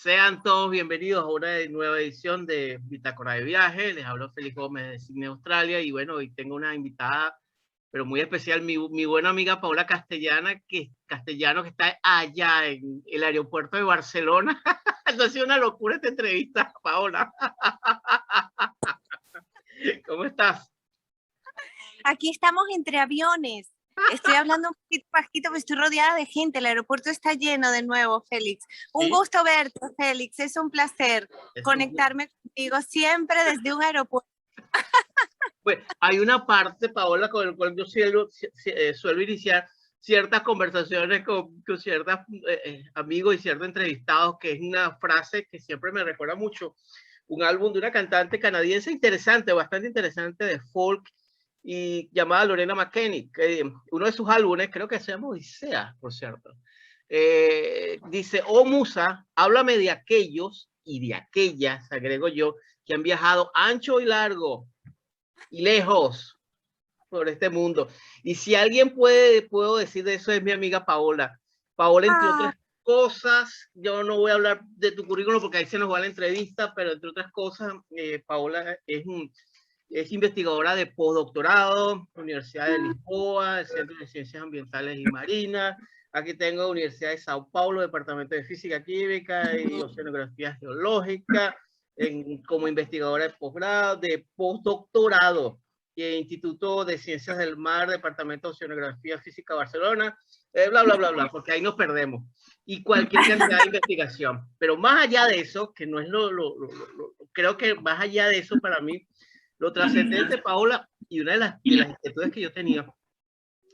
Sean todos bienvenidos a una nueva edición de Bitácora de Viaje. Les hablo Félix Gómez de Sydney, Australia. Y bueno, hoy tengo una invitada, pero muy especial, mi buena amiga Paola Castellano, que está allá en el aeropuerto de Barcelona. Esto ha sido una locura esta entrevista, Paola. ¿Cómo estás? Aquí estamos entre aviones. Estoy hablando un poquito bajito porque estoy rodeada de gente. El aeropuerto está lleno de nuevo, Félix. Un gusto verte, Félix. Es un placer conectarme contigo siempre desde un aeropuerto. Pues hay una parte, Paola, con la cual yo suelo iniciar ciertas conversaciones con ciertos amigos y ciertos entrevistados, que es una frase que siempre me recuerda mucho un álbum de una cantante canadiense interesante, bastante interesante, de folk, y llamada Lorena McKennitt, que uno de sus álbumes, creo que se llama Odisea, por cierto, dice: oh musa, háblame de aquellos y de aquellas, agrego yo, que han viajado ancho y largo y lejos por este mundo. Y si alguien puedo decir de eso, es mi amiga Paola. Paola, entre otras cosas, yo no voy a hablar de tu currículum porque ahí se nos va la entrevista, pero entre otras cosas, Paola es investigadora de postdoctorado, Universidad de Lisboa, el Centro de Ciencias Ambientales y Marinas. Aquí tengo Universidad de Sao Paulo, Departamento de Física Química y Oceanografía Geológica, como investigadora de posgrado, de postdoctorado, y el Instituto de Ciencias del Mar, Departamento de Oceanografía Física Barcelona, bla, bla, bla, bla, porque ahí nos perdemos. Y cualquier cantidad de investigación. Pero más allá de eso, que no es creo que más allá de eso, para mí, lo trascendente, Paola, y una de las inquietudes que yo tenía,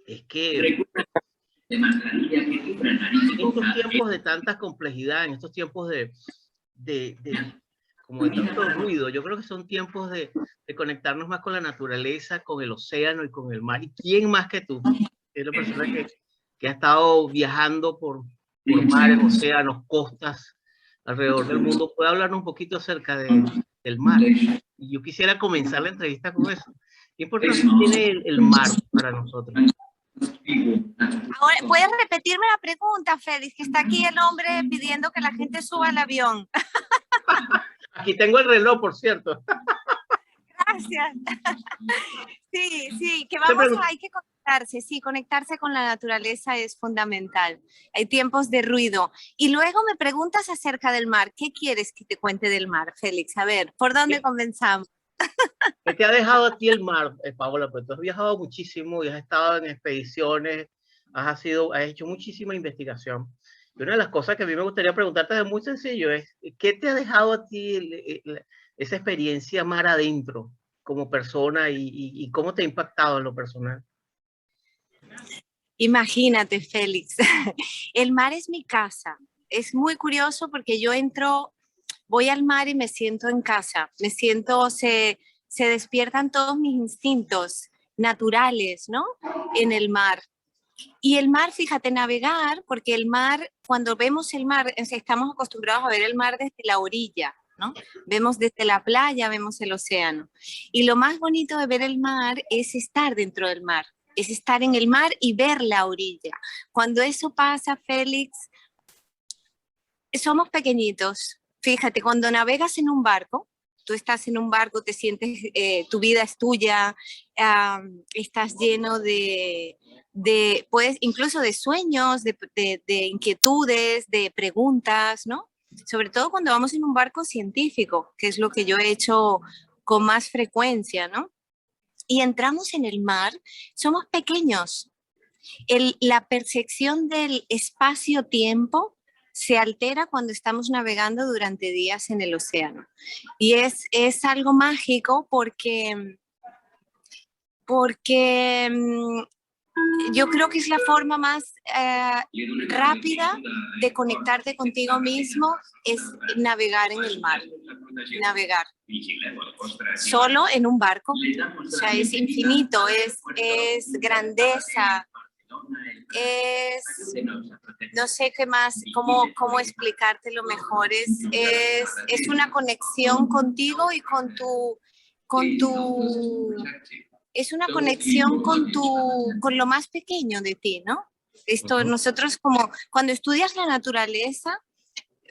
es que en estos tiempos de tanta complejidad, en estos tiempos como de tanto ruido, yo creo que son tiempos de conectarnos más con la naturaleza, con el océano y con el mar. ¿Y quién más que tú? Es la persona que ha estado viajando por mares, océanos, costas alrededor del mundo. ¿Puede hablarnos un poquito acerca del mar? Y yo quisiera comenzar la entrevista con eso. ¿Qué importancia tiene el mar para nosotros? Ahora, ¿puedes repetirme la pregunta, Félix? Que está aquí el hombre pidiendo que la gente suba al avión. Aquí tengo el reloj, por cierto. Gracias. Sí, que hay que conectarse, sí, conectarse con la naturaleza es fundamental. Hay tiempos de ruido. Y luego me preguntas acerca del mar. ¿Qué quieres que te cuente del mar, Félix? A ver, ¿por dónde comenzamos? ¿Qué te ha dejado a ti el mar, Paola? Pues tú has viajado muchísimo y has estado en expediciones, has hecho muchísima investigación. Y una de las cosas que a mí me gustaría preguntarte es muy sencillo, es ¿qué te ha dejado a ti esa experiencia mar adentro como persona y cómo te ha impactado en lo personal? Imagínate, Félix, el mar es mi casa. Es muy curioso porque yo voy al mar y me siento en casa. Se despiertan todos mis instintos naturales, ¿no? En el mar. Y el mar, fíjate, navegar, porque el mar, cuando vemos el mar, estamos acostumbrados a ver el mar desde la orilla, ¿no? Vemos desde la playa, vemos el océano. Y lo más bonito de ver el mar es estar dentro del mar, es estar en el mar y ver la orilla. Cuando eso pasa, Félix, somos pequeñitos. Fíjate, cuando navegas en un barco, tú estás en un barco, te sientes, tu vida es tuya, estás lleno pues, incluso de sueños, de inquietudes, de preguntas, ¿no? Sobre todo cuando vamos en un barco científico, que es lo que yo he hecho con más frecuencia, ¿no? Y entramos en el mar, somos pequeños. La percepción del espacio-tiempo se altera cuando estamos navegando durante días en el océano. Y es algo mágico porque yo creo que es la forma más rápida de conectarte contigo mismo, es navegar en el mar, navegar. Solo en un barco, o sea, es infinito, es grandeza, no sé qué más, cómo explicártelo mejor, es una conexión contigo y es una conexión con lo más pequeño de ti, ¿no? Nosotros, como cuando estudias la naturaleza,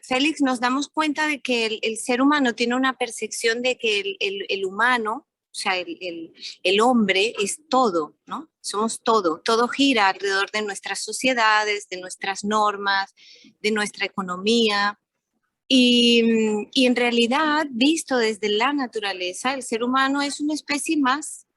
Félix, nos damos cuenta de que el ser humano tiene una percepción de que el humano, o sea, el hombre es todo, ¿no? Somos todo, todo gira alrededor de nuestras sociedades, de nuestras normas, de nuestra economía. Y en realidad, visto desde la naturaleza, el ser humano es una especie más,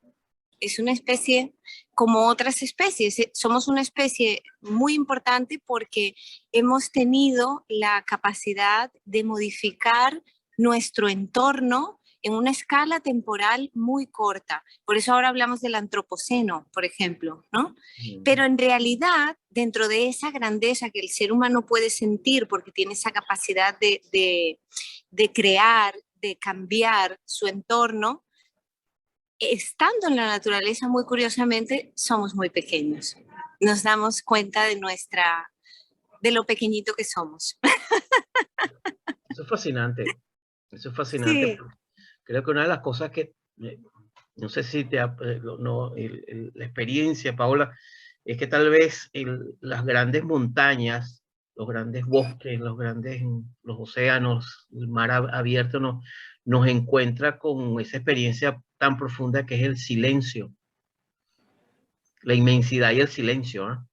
es una especie como otras especies. Somos una especie muy importante porque hemos tenido la capacidad de modificar nuestro entorno en una escala temporal muy corta. Por eso ahora hablamos del antropoceno, por ejemplo, ¿no? Pero en realidad, dentro de esa grandeza que el ser humano puede sentir porque tiene esa capacidad de crear, de cambiar su entorno, estando en la naturaleza, muy curiosamente, somos muy pequeños. Nos damos cuenta de lo pequeñito que somos. Eso es fascinante. Eso es fascinante. Sí. Creo que una de las cosas que, no sé si la experiencia, Paola, es que tal vez las grandes montañas, los grandes bosques, los océanos, el mar abierto nos encuentra con esa experiencia tan profunda que es el silencio, la inmensidad y el silencio, ¿no?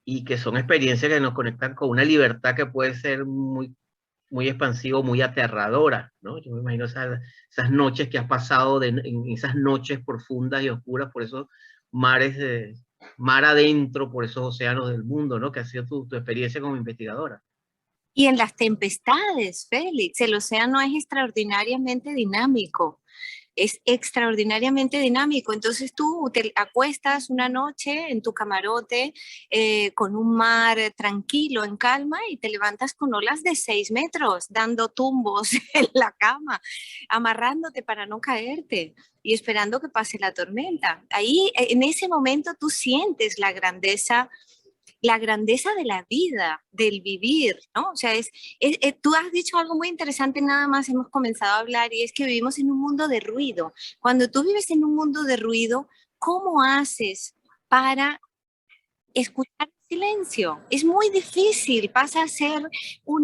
Y que son experiencias que nos conectan con una libertad que puede ser muy, muy expansiva, muy aterradora, ¿no? Yo me imagino esas noches que has pasado, en esas noches profundas y oscuras por esos mares, mar adentro, por esos océanos del mundo, ¿no? Que ha sido tu experiencia como investigadora. Y en las tempestades, Félix, el océano es extraordinariamente dinámico. Es extraordinariamente dinámico. Entonces tú te acuestas una noche en tu camarote con un mar tranquilo, en calma, y te levantas con olas de 6 metros, dando tumbos en la cama, amarrándote para no caerte y esperando que pase la tormenta. Ahí, en ese momento, tú sientes la grandeza de la vida, del vivir, ¿no? O sea, tú has dicho algo muy interesante, nada más hemos comenzado a hablar, y es que vivimos en un mundo de ruido. Cuando tú vives en un mundo de ruido, ¿cómo haces para escuchar el silencio? Es muy difícil, pasa a ser un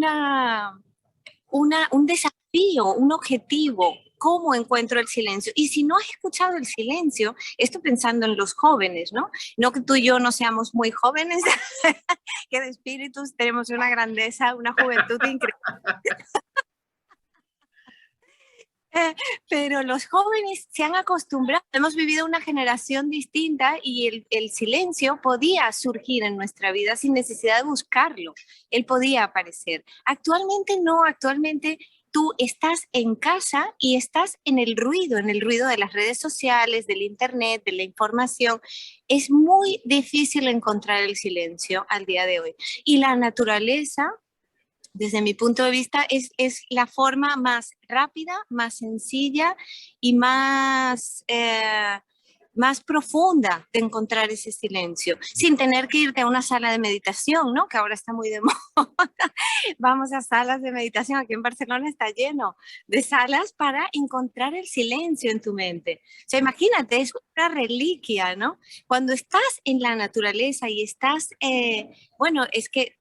desafío, un objetivo. ¿Cómo encuentro el silencio? Y si no has escuchado el silencio, esto pensando en los jóvenes, ¿no? No que tú y yo no seamos muy jóvenes, que de espíritus tenemos una grandeza, una juventud increíble. Pero los jóvenes se han acostumbrado, hemos vivido una generación distinta y el silencio podía surgir en nuestra vida sin necesidad de buscarlo, él podía aparecer. Actualmente no, actualmente tú estás en casa y estás en el ruido de las redes sociales, del internet, de la información. Es muy difícil encontrar el silencio al día de hoy. Y la naturaleza, desde mi punto de vista, es la forma más rápida, más sencilla y más profunda de encontrar ese silencio, sin tener que irte a una sala de meditación, ¿no? Que ahora está muy de moda. Vamos a salas de meditación, aquí en Barcelona está lleno de salas para encontrar el silencio en tu mente. O sea, imagínate, es una reliquia, ¿no? Cuando estás en la naturaleza y estás, bueno, es que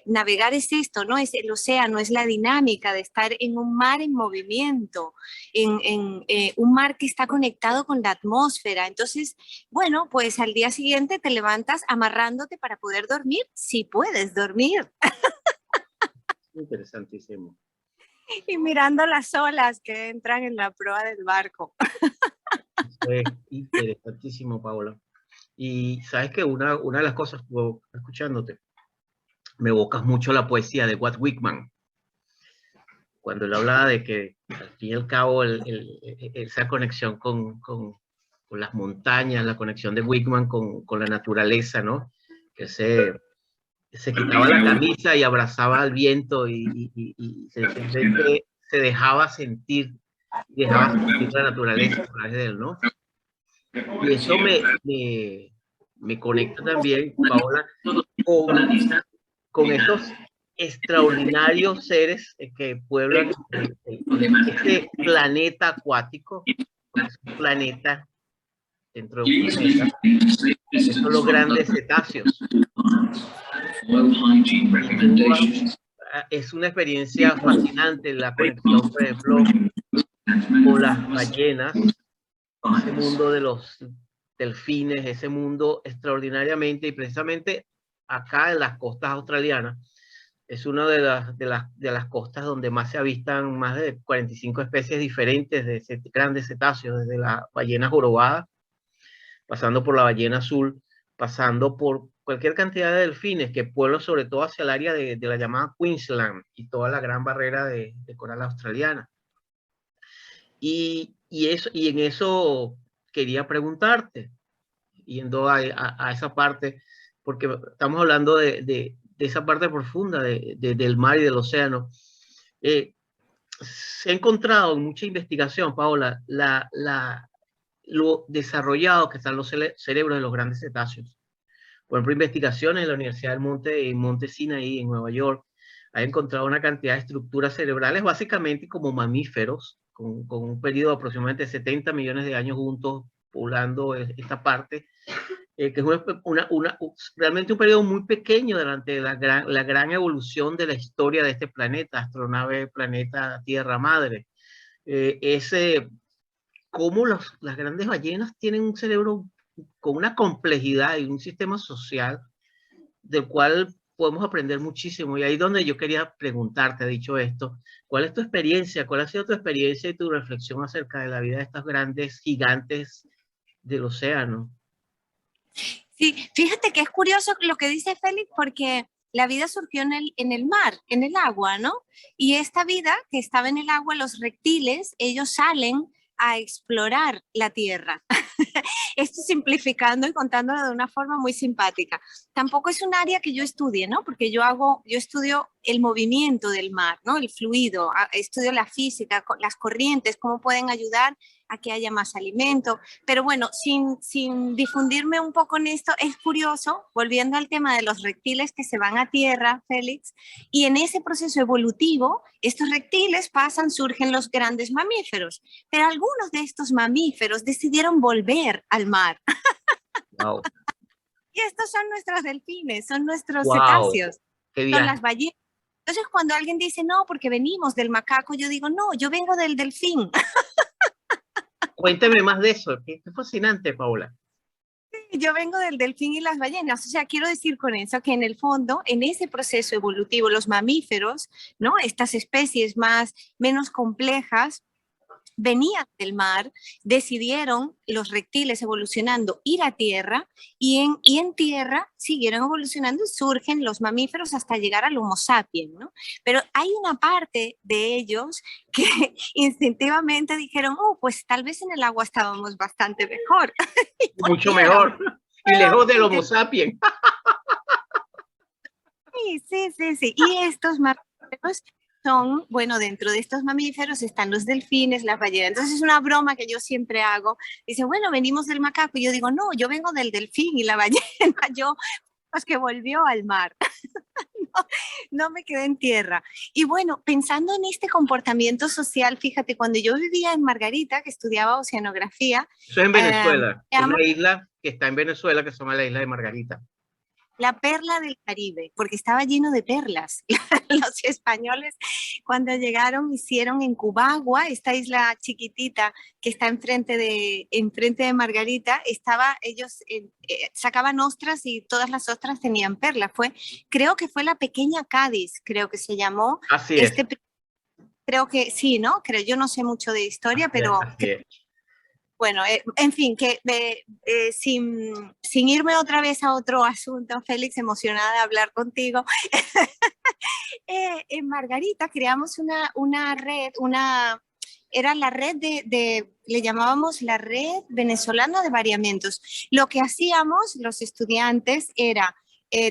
navegar es esto, ¿no? Es el océano, es la dinámica de estar en un mar en movimiento, en un mar que está conectado con la atmósfera. Entonces, bueno, pues al día siguiente te levantas amarrándote para poder dormir, si puedes dormir. Interesantísimo. Y mirando las olas que entran en la proa del barco. Eso es interesantísimo, Paola. Y sabes que una de las cosas, escuchándote, me evocas mucho la poesía de Walt Whitman, cuando él hablaba de que al fin y al cabo esa conexión con las montañas, la conexión de Whitman con la naturaleza, ¿no? Que se quitaba la camisa y abrazaba al viento y se dejaba sentir la naturaleza a través de él, ¿no? Y eso me conecta también, Paola, con estos extraordinarios seres que pueblan este planeta acuático, es un planeta dentro de un planeta, que son los grandes cetáceos. es una experiencia fascinante la conexión, por ejemplo, con las ballenas, ese mundo de los delfines, ese mundo extraordinariamente, y precisamente acá en las costas australianas, es una de las costas donde más se avistan más de 45 especies diferentes de grandes cetáceos, desde la ballena jorobada, pasando por la ballena azul, pasando por cualquier cantidad de delfines que pueblan sobre todo hacia el área de la llamada Queensland y toda la gran barrera de coral australiana. Y en eso quería preguntarte, yendo a esa parte, porque estamos hablando de esa parte profunda del mar y del océano. Se ha encontrado en mucha investigación, Paola, lo desarrollado que están los cerebros de los grandes cetáceos. Por ejemplo, investigaciones en la Universidad del Monte Sinaí, en Nueva York, ha encontrado una cantidad de estructuras cerebrales, básicamente como mamíferos, con un periodo de aproximadamente 70 millones de años juntos, poblando esta parte, que es realmente un periodo muy pequeño delante de la gran evolución de la historia de este planeta, astronave, planeta Tierra Madre. Cómo las grandes ballenas tienen un cerebro con una complejidad y un sistema social del cual podemos aprender muchísimo. Y ahí es donde yo quería preguntarte, dicho esto, ¿cuál es tu experiencia? ¿Cuál ha sido tu experiencia y tu reflexión acerca de la vida de estas grandes gigantes del océano? Sí, fíjate que es curioso lo que dice Félix, porque la vida surgió en el mar, en el agua, ¿no? Y esta vida que estaba en el agua, los reptiles, ellos salen a explorar la tierra. Esto simplificando y contándolo de una forma muy simpática. Tampoco es un área que yo estudie, ¿no? Porque yo estudio el movimiento del mar, ¿no? El fluido, estudio la física, las corrientes, cómo pueden ayudar a que haya más alimento. Pero bueno, sin difundirme un poco en esto, es curioso, volviendo al tema de los reptiles que se van a tierra, Félix, y en ese proceso evolutivo, estos reptiles pasan, surgen los grandes mamíferos, pero algunos de estos mamíferos decidieron volver al mar. Wow. Y estos son nuestros delfines, son nuestros Wow. cetáceos, son las Qué ballenas. Entonces, cuando alguien dice, no, porque venimos del macaco, yo digo, no, yo vengo del delfín. Cuénteme más de eso. Qué fascinante, Paola. Yo vengo del delfín y las ballenas. O sea, quiero decir con eso que en el fondo, en ese proceso evolutivo, los mamíferos, ¿no? Estas especies menos complejas, venían del mar, decidieron los reptiles evolucionando ir a tierra y en tierra siguieron evolucionando y surgen los mamíferos hasta llegar al Homo sapiens, ¿no? Pero hay una parte de ellos que instintivamente dijeron, oh, pues tal vez en el agua estábamos bastante mejor. Mucho mejor. Y lejos del Homo sapiens. Sí. Y estos mamíferos son, bueno, dentro de estos mamíferos están los delfines, las ballenas. Entonces es una broma que yo siempre hago. Dice, bueno, venimos del macaco. Y yo digo, no, yo vengo del delfín y la ballena, yo, pues que volvió al mar. No me quedé en tierra. Y bueno, pensando en este comportamiento social, fíjate, cuando yo vivía en Margarita, que estudiaba oceanografía. Eso es en Venezuela. Una isla que está en Venezuela que se llama la isla de Margarita. La perla del Caribe, porque estaba lleno de perlas. Los españoles, cuando llegaron, hicieron en Cubagua, esta isla chiquitita que está enfrente de Margarita, ellos sacaban ostras y todas las ostras tenían perlas. Creo que fue la pequeña Cádiz, creo que se llamó. Así es. Creo que sí, ¿no? Yo no sé mucho de historia, pero... Así es. Bueno, en fin, que sin irme otra vez a otro asunto, Félix, emocionada de hablar contigo, en Margarita creamos una red, era la red le llamábamos la red venezolana de variamientos. Lo que hacíamos los estudiantes era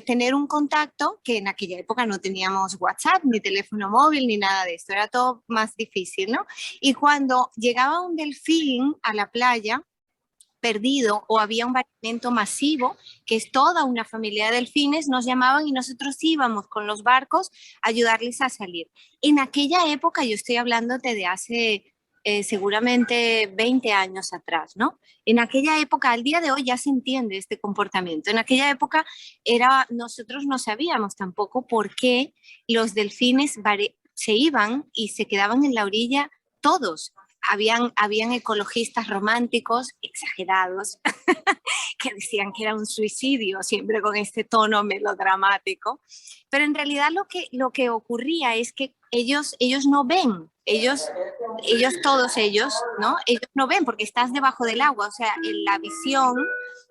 tener un contacto, que en aquella época no teníamos WhatsApp, ni teléfono móvil, ni nada de esto, era todo más difícil, ¿no? Y cuando llegaba un delfín a la playa perdido o había un variamiento masivo, que es toda una familia de delfines, nos llamaban y nosotros íbamos con los barcos a ayudarles a salir. En aquella época, yo estoy hablándote de hace seguramente 20 años atrás, ¿no? En aquella época, al día de hoy ya se entiende este comportamiento. En aquella época nosotros no sabíamos tampoco por qué los delfines se iban y se quedaban en la orilla todos. Habían ecologistas románticos exagerados que decían que era un suicidio, siempre con este tono melodramático, pero en realidad lo que ocurría es que ellos no ven, todos ellos, ¿no? Ellos no ven porque estás debajo del agua, o sea, la visión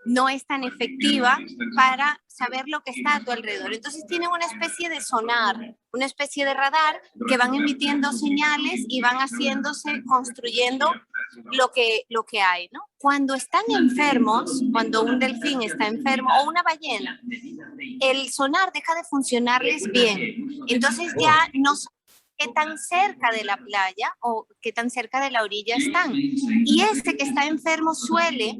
no es tan efectiva para saber lo que está a tu alrededor. Entonces tienen una especie de sonar, una especie de radar que van emitiendo señales y van haciéndose, construyendo lo que hay, ¿no? Cuando están enfermos, cuando un delfín está enfermo o una ballena, el sonar deja de funcionarles bien. Entonces ya no saben qué tan cerca de la playa o qué tan cerca de la orilla están. Y este que está enfermo suele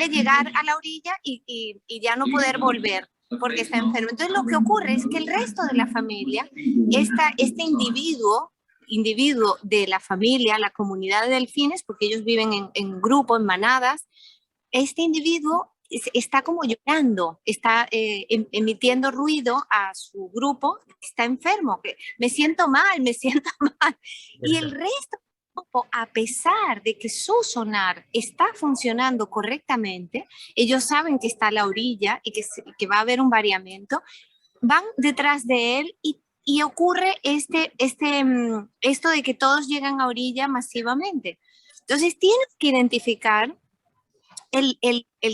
llegar a la orilla y ya no poder volver porque está enfermo. Entonces lo que ocurre es que el resto de la familia, este individuo de la familia, la comunidad de delfines, porque ellos viven en grupo, en manadas, este individuo está como llorando, está emitiendo ruido a su grupo, está enfermo, que me siento mal, me siento mal. Y el resto, a pesar de que su sonar está funcionando correctamente, ellos saben que está a la orilla y que va a haber un variamiento, van detrás de él y ocurre esto de que todos llegan a orilla masivamente. Entonces tienes que identificar el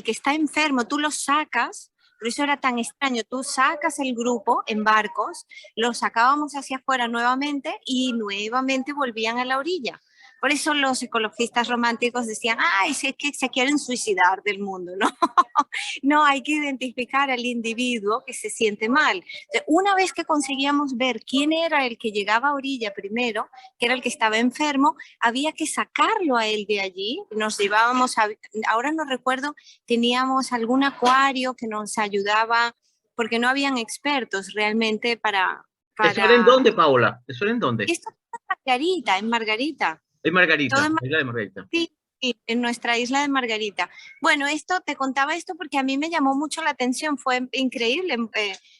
que está enfermo, tú lo sacas, por eso era tan extraño, tú sacas el grupo en barcos, lo sacábamos hacia afuera nuevamente y nuevamente volvían a la orilla. Por eso los ecologistas románticos decían, ay, es que se quieren suicidar del mundo, ¿no? No, hay que identificar al individuo que se siente mal. Una vez que conseguíamos ver quién era el que llegaba a orilla primero, que era el que estaba enfermo, había que sacarlo a él de allí. Nos llevábamos, ahora no recuerdo, teníamos algún acuario que nos ayudaba, porque no habían expertos realmente para... ¿Eso era en dónde, Paola? ¿Eso era en dónde? Esto es Margarita, en Margarita. En Margarita, isla de Margarita. Sí, en nuestra isla de Margarita. Bueno, te contaba esto porque a mí me llamó mucho la atención, fue increíble.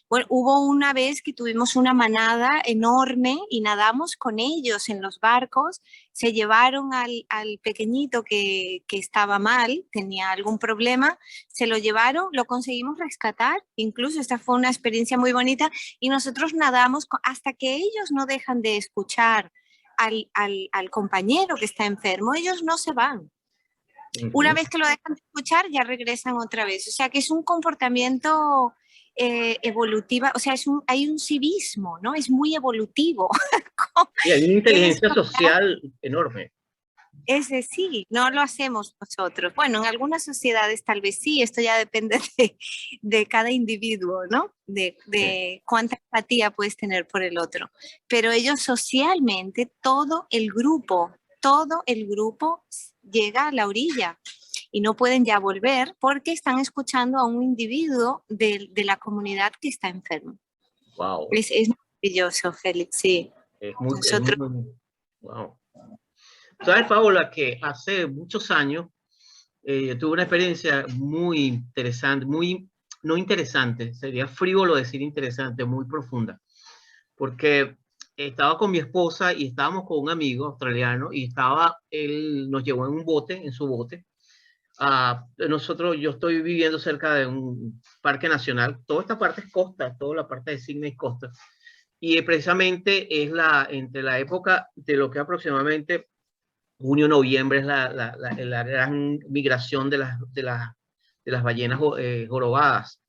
Bueno, hubo una vez que tuvimos una manada enorme y nadamos con ellos en los barcos, se llevaron al pequeñito que estaba mal, tenía algún problema, se lo llevaron, lo conseguimos rescatar, incluso esta fue una experiencia muy bonita y nosotros nadamos hasta que ellos no dejan de escuchar al compañero que está enfermo, ellos no se van. Una vez que lo dejan de escuchar, ya regresan otra vez. O sea que es un comportamiento evolutivo, o sea, hay un civismo, ¿no? Es muy evolutivo. Y hay una inteligencia social enorme. Ese sí, no lo hacemos nosotros. Bueno, en algunas sociedades tal vez sí, esto ya depende de cada individuo, ¿no? De cuánta empatía puedes tener por el otro. Pero ellos socialmente, todo el grupo llega a la orilla y no pueden ya volver porque están escuchando a un individuo de la comunidad que está enfermo. Wow. Es maravilloso, Félix, sí. Es muy wow. Sabes, Paola, que hace muchos años yo tuve una experiencia muy interesante, no interesante, sería frívolo decir interesante, muy profunda, porque estaba con mi esposa y estábamos con un amigo australiano y él nos llevó en su bote. Yo estoy viviendo cerca de un parque nacional, toda esta parte es costa, toda la parte de Sydney es costa, y precisamente es entre la época de lo que aproximadamente junio, noviembre es la gran migración de las ballenas jorobadas.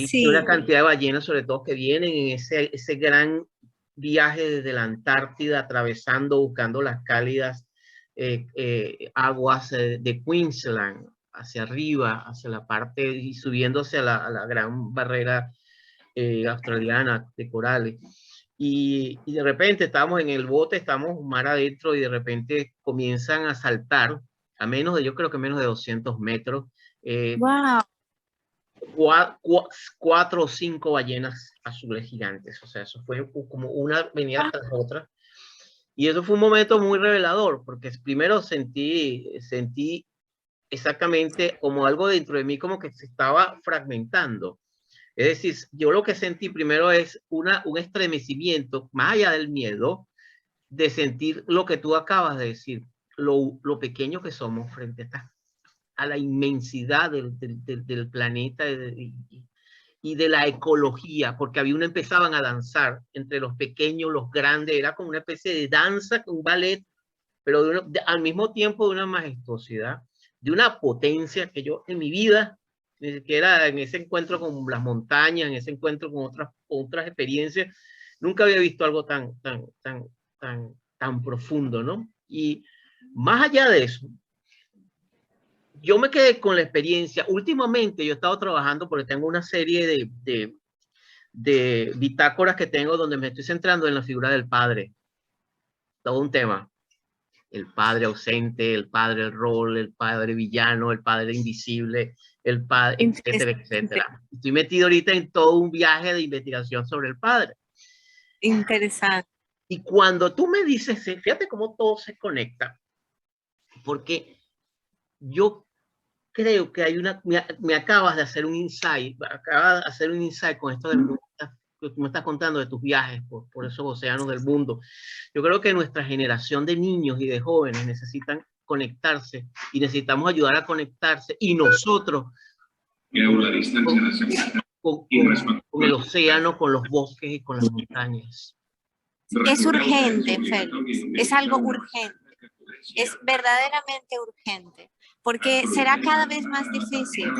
Sí. Y una cantidad de ballenas, sobre todo, que vienen en ese gran viaje desde la Antártida, atravesando, buscando las cálidas aguas de Queensland, hacia arriba, hacia la parte y subiendo hacia la gran barrera australiana de corales. Y de repente estamos en el bote, estamos mar adentro y de repente comienzan a saltar yo creo que menos de 200 metros. Wow. 4 o 5 ballenas azules gigantes. O sea, eso fue como una venida tras otra. Y eso fue un momento muy revelador, porque primero sentí exactamente como algo dentro de mí como que se estaba fragmentando. Es decir, yo lo que sentí primero es un estremecimiento, más allá del miedo, de sentir lo que tú acabas de decir, lo pequeño que somos frente a la inmensidad del planeta y de la ecología, porque empezaban a danzar entre los pequeños, los grandes, era como una especie de danza, un ballet, pero al mismo tiempo de una majestuosidad, de una potencia que yo en mi vida, ni siquiera en ese encuentro con las montañas, en ese encuentro con otras experiencias, nunca había visto algo tan profundo, ¿no? Y más allá de eso, yo me quedé con la experiencia. Últimamente yo he estado trabajando porque tengo una serie de bitácoras que tengo donde me estoy centrando en la figura del padre. Todo un tema. El padre ausente, el padre el rol, el padre villano, el padre invisible, el padre, etcétera, etcétera. Estoy metido ahorita en todo un viaje de investigación sobre el padre. Interesante. Y cuando tú me dices, fíjate cómo todo se conecta, porque yo creo que hay me acabas de hacer un insight, con esto que tú me estás contando de tus viajes por esos océanos del mundo. Yo creo que nuestra generación de niños y de jóvenes necesitan conectarse y necesitamos ayudar a conectarse, y nosotros con el océano, con los bosques y con las montañas. Es urgente, Félix, es algo urgente, es verdaderamente urgente, porque será cada vez más difícil.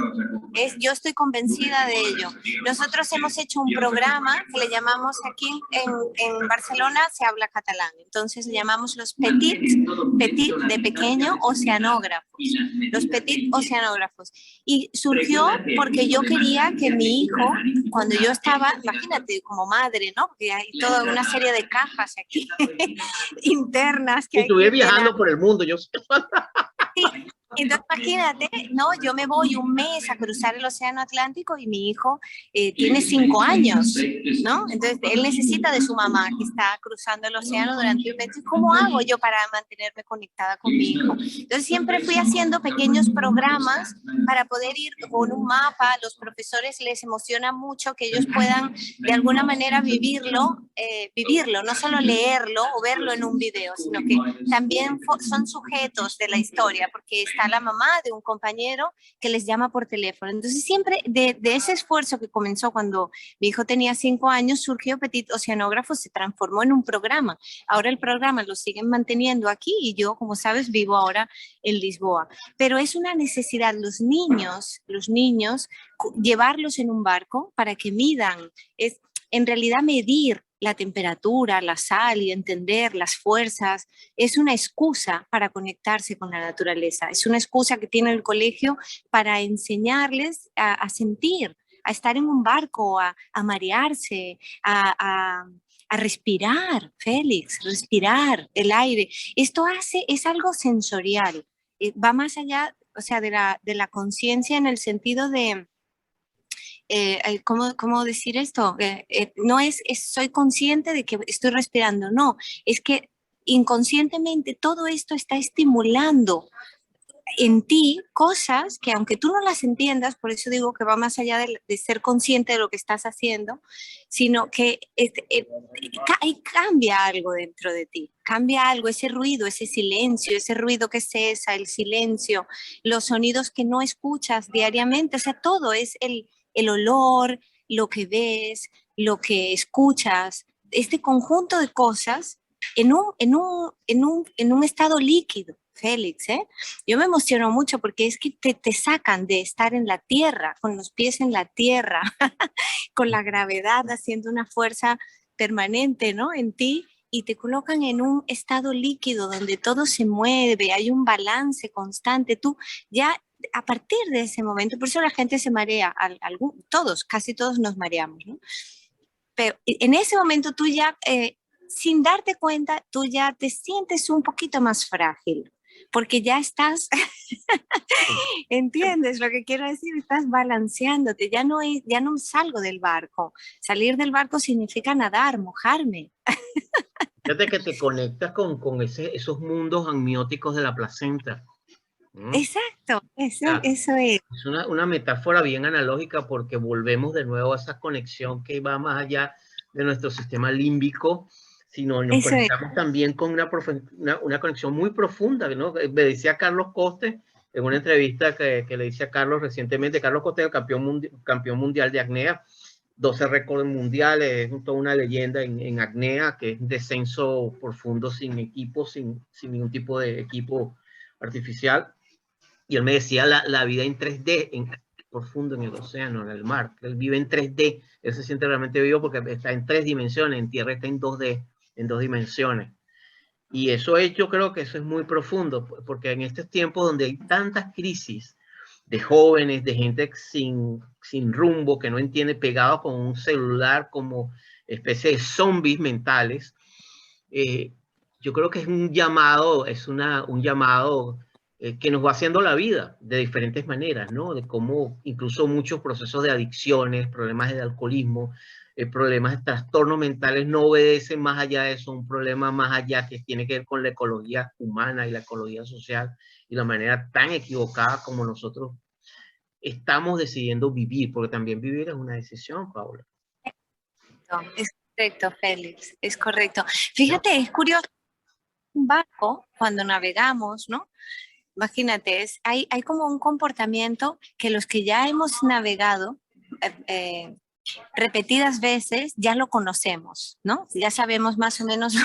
Yo estoy convencida de ello. Nosotros hemos hecho un programa que le llamamos aquí en Barcelona, se habla catalán, entonces le llamamos los petit de pequeño oceanógrafos, los petit oceanógrafos. Y surgió porque yo quería que mi hijo, cuando yo estaba, imagínate, como madre, ¿no? Porque hay toda una serie de cajas aquí internas que y estuve viajando por el mundo, yo sé. Sí, entonces imagínate, ¿no? Yo me voy un mes a cruzar el océano Atlántico y mi hijo tiene 5 años, ¿no? Entonces él necesita de su mamá que está cruzando el océano durante un mes. ¿Cómo hago yo para mantenerme conectada con mi hijo? Entonces siempre fui haciendo pequeños programas para poder ir con un mapa. A los profesores les emociona mucho que ellos puedan de alguna manera vivirlo, no solo leerlo o verlo en un video, sino que también son sujetos de la historia, porque está la mamá de un compañero que les llama por teléfono. Entonces siempre de ese esfuerzo que comenzó cuando mi hijo tenía 5 años, surgió Petit Oceanógrafo, se transformó en un programa. Ahora el programa lo siguen manteniendo aquí y yo, como sabes, vivo ahora en Lisboa. Pero es una necesidad, los niños, llevarlos en un barco para que midan, es en realidad medir la temperatura, la sal y entender las fuerzas, es una excusa para conectarse con la naturaleza, es una excusa que tiene el colegio para enseñarles a sentir, a estar en un barco, a marearse, a respirar, Félix, respirar el aire. Esto es algo sensorial, va más allá, o sea, de la conciencia en el sentido de ¿cómo decir esto? No soy consciente de que estoy respirando, no, es que inconscientemente todo esto está estimulando en ti cosas que aunque tú no las entiendas, por eso digo que va más allá de ser consciente de lo que estás haciendo, sino que cambia algo dentro de ti, cambia algo, ese ruido, ese ruido que cesa, el silencio, los sonidos que no escuchas diariamente, o sea, todo es el olor, lo que ves, lo que escuchas, este conjunto de cosas en un estado líquido, Félix, ¿eh? Yo me emociono mucho porque es que te sacan de estar en la tierra, con los pies en la tierra, con la gravedad haciendo una fuerza permanente, ¿no? En ti, y te colocan en un estado líquido donde todo se mueve, hay un balance constante. Tú ya a partir de ese momento, por eso la gente se marea, casi todos nos mareamos, ¿no? Pero en ese momento tú ya, sin darte cuenta, tú ya te sientes un poquito más frágil, porque ya estás, ¿entiendes lo que quiero decir? Estás balanceándote, ya no salgo del barco. Salir del barco significa nadar, mojarme. Fíjate que te conectas con esos mundos amnióticos de la placenta. Exacto, eso es. Es una metáfora bien analógica porque volvemos de nuevo a esa conexión que va más allá de nuestro sistema límbico, sino nos Eso es. conectamos también con una conexión muy profunda, ¿no? Me decía Carlos Coste en una entrevista que le hice a Carlos recientemente. Carlos Coste es el campeón mundial de apnea, 12 récords mundiales, es toda una leyenda en apnea, que es descenso profundo sin equipo, sin ningún tipo de equipo artificial. Y él me decía la vida en 3D, profundo en el océano, en el mar. Él vive en 3D, él se siente realmente vivo porque está en 3 dimensiones, en tierra está en 2D, en 2 dimensiones. Y eso es, yo creo que eso es muy profundo, porque en estos tiempos donde hay tantas crisis de jóvenes, de gente sin rumbo, que no entiende, pegado con un celular como especie de zombies mentales, yo creo que es un llamado, un llamado que nos va haciendo la vida de diferentes maneras, ¿no? De cómo incluso muchos procesos de adicciones, problemas de alcoholismo, problemas de trastornos mentales no obedecen más allá de eso, un problema más allá que tiene que ver con la ecología humana y la ecología social y la manera tan equivocada como nosotros estamos decidiendo vivir, porque también vivir es una decisión, Paula. Es correcto, Félix, es correcto. Fíjate, es curioso, un barco, cuando navegamos, ¿no? Imagínate, hay como un comportamiento que los que ya hemos navegado repetidas veces ya lo conocemos, ¿no? Ya sabemos más o menos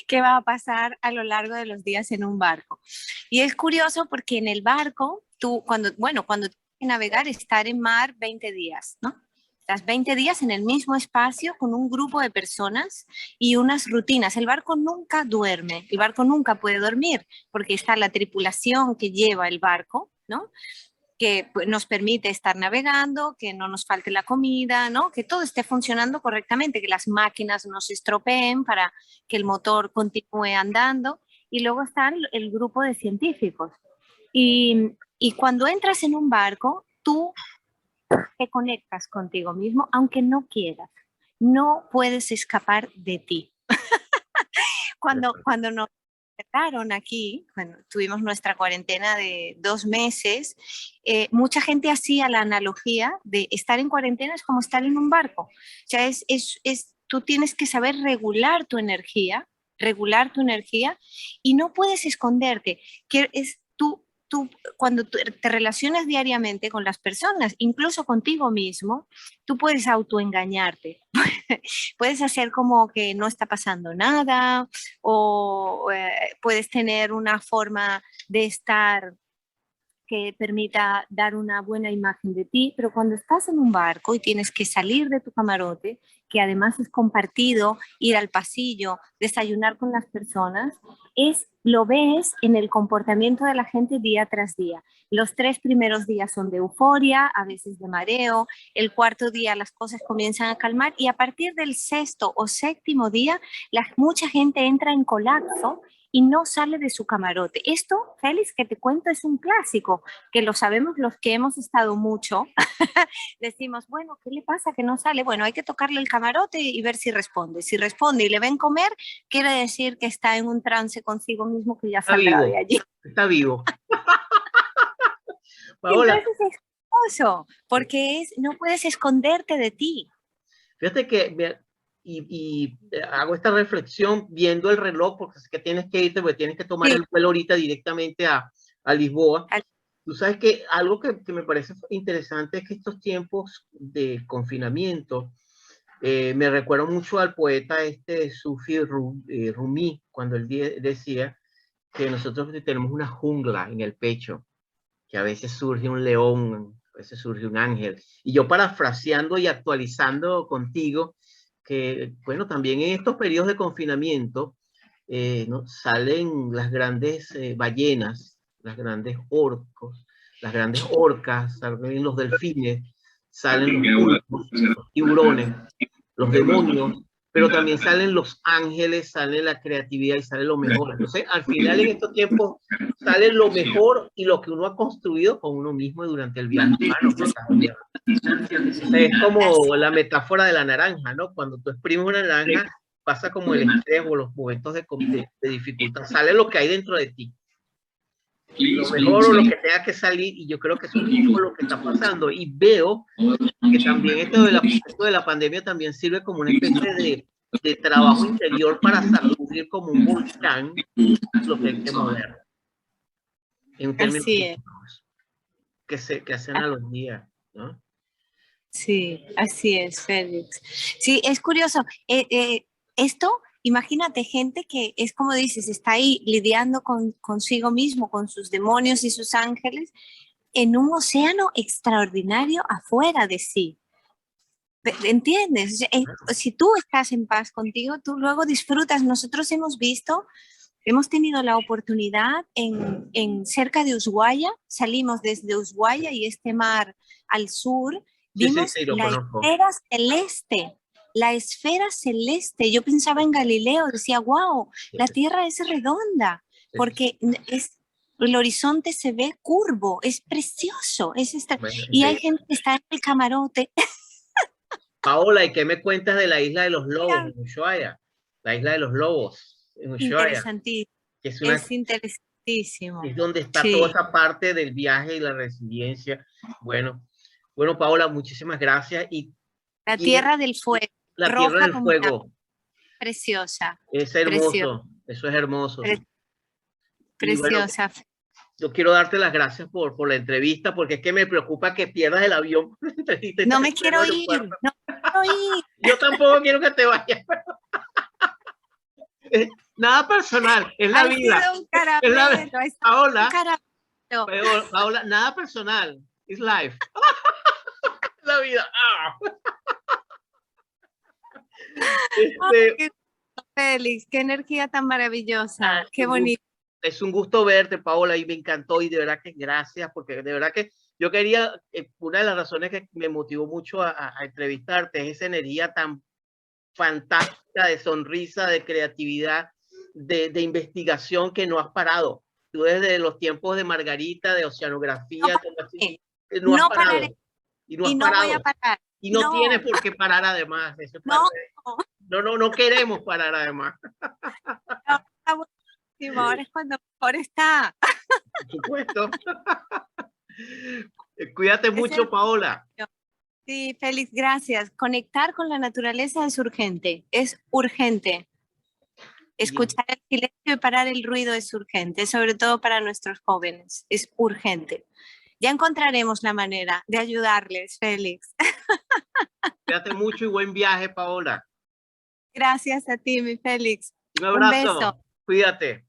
qué va a pasar a lo largo de los días en un barco. Y es curioso porque en el barco, cuando tienes que navegar, estar en mar 20 días, ¿no? Estás 20 días en el mismo espacio con un grupo de personas y unas rutinas. El barco nunca duerme, el barco nunca puede dormir porque está la tripulación que lleva el barco, ¿no? Que nos permite estar navegando, que no nos falte la comida, ¿no? Que todo esté funcionando correctamente, que las máquinas no se estropeen para que el motor continúe andando. Y luego está el grupo de científicos. Y cuando entras en un barco, tú te conectas contigo mismo, aunque no quieras. No puedes escapar de ti. Cuando nos sacaron aquí, bueno, tuvimos nuestra cuarentena de 2 meses, mucha gente hacía la analogía de estar en cuarentena es como estar en un barco. O sea, tú tienes que saber regular tu energía y no puedes esconderte. Tú, cuando te relacionas diariamente con las personas, incluso contigo mismo, tú puedes autoengañarte. Puedes hacer como que no está pasando nada o puedes tener una forma de estar que permita dar una buena imagen de ti, pero cuando estás en un barco y tienes que salir de tu camarote, que además es compartido, ir al pasillo, desayunar con las personas, lo ves en el comportamiento de la gente día tras día. Los 3 primeros días son de euforia, a veces de mareo, el 4.º día las cosas comienzan a calmar y a partir del 6º o 7.º día mucha gente entra en colapso y no sale de su camarote. Esto, Félix, que te cuento, es un clásico, que lo sabemos los que hemos estado mucho. Decimos, bueno, ¿qué le pasa que no sale? Bueno, hay que tocarle el camarote y ver si responde. Si responde y le ven comer, quiere decir que está en un trance consigo mismo que ya saldrá de allí. Está vivo. Paola. Entonces es hermoso, porque no puedes esconderte de ti. Fíjate que y hago esta reflexión viendo el reloj, porque es que tienes que irte, porque tienes que tomar el vuelo ahorita directamente a Lisboa. Tú sabes que algo que me parece interesante es que estos tiempos de confinamiento me recuerdo mucho al poeta Sufi Rumi, cuando él decía que nosotros tenemos una jungla en el pecho, que a veces surge un león, a veces surge un ángel. Y yo parafraseando y actualizando contigo, que bueno, también en estos periodos de confinamiento ¿no? Salen las grandes ballenas, las grandes las grandes orcas, salen los delfines, salen los pulpos, los tiburones, los demonios, pero también salen los ángeles, sale la creatividad y sale lo mejor. Entonces, al final en estos tiempos sale lo mejor y lo que uno ha construido con uno mismo durante el viaje humano. Es como la metáfora de la naranja, ¿no? Cuando tú exprimes una naranja, pasa como el estrés o los momentos de dificultad, sale lo que hay dentro de ti. Lo mejor o lo que tenga que salir, y yo creo que eso es un poco lo que está pasando. Y veo que también esto de la pandemia también sirve como una especie de trabajo interior para sacudir como un volcán lo que hay que mover. En términos que hacen a los días, ¿no? Sí, así es, Félix. Sí, es curioso. Esto, imagínate gente que es como dices, está ahí lidiando consigo mismo, con sus demonios y sus ángeles, en un océano extraordinario afuera de sí. ¿Entiendes? Si tú estás en paz contigo, tú luego disfrutas. Nosotros hemos tenido la oportunidad en cerca de Ushuaia, salimos desde Ushuaia y este mar al sur, vimos la esfera celeste. Yo pensaba en Galileo, decía, wow, la Tierra es redonda, porque el horizonte se ve curvo, es precioso. Y hay gente que está en el camarote. Paola, ¿y qué me cuentas de la isla de los lobos en Ushuaia? La isla de los lobos en Ushuaia. Interesantísimo. Es interesantísimo. Es donde está toda esa parte del viaje y la resiliencia. Bueno, Paola, muchísimas gracias. La Tierra del Fuego. La Tierra del Fuego. Preciosa. Es hermoso. Eso es hermoso. Preciosa. Bueno, yo quiero darte las gracias por la entrevista, porque es que me preocupa que pierdas el avión. No me quiero ir. No quiero ir. Yo tampoco quiero que te vayas. Nada personal, es la vida. Es la Paola, nada personal, es life. La vida. Félix, qué energía tan maravillosa, qué bonito. Es un gusto verte, Paola, y me encantó, y de verdad que gracias, porque de verdad que yo quería, una de las razones que me motivó mucho a entrevistarte es esa energía tan fantástica de sonrisa, de creatividad, de investigación que no has parado. Tú desde los tiempos de Margarita, de oceanografía, no has parado. Y no has parado. Voy a parar. Y no tienes por qué parar además. Eso es no queremos parar además. Ahora es cuando mejor está. Por supuesto. Cuídate mucho, Paola. Sí, Félix, gracias. Conectar con la naturaleza es urgente. Es urgente. Escuchar el silencio y parar el ruido es urgente, sobre todo para nuestros jóvenes. Es urgente. Ya encontraremos la manera de ayudarles, Félix. Cuídate mucho y buen viaje, Paola. Gracias a ti, mi Félix. Un abrazo. Un beso. Cuídate.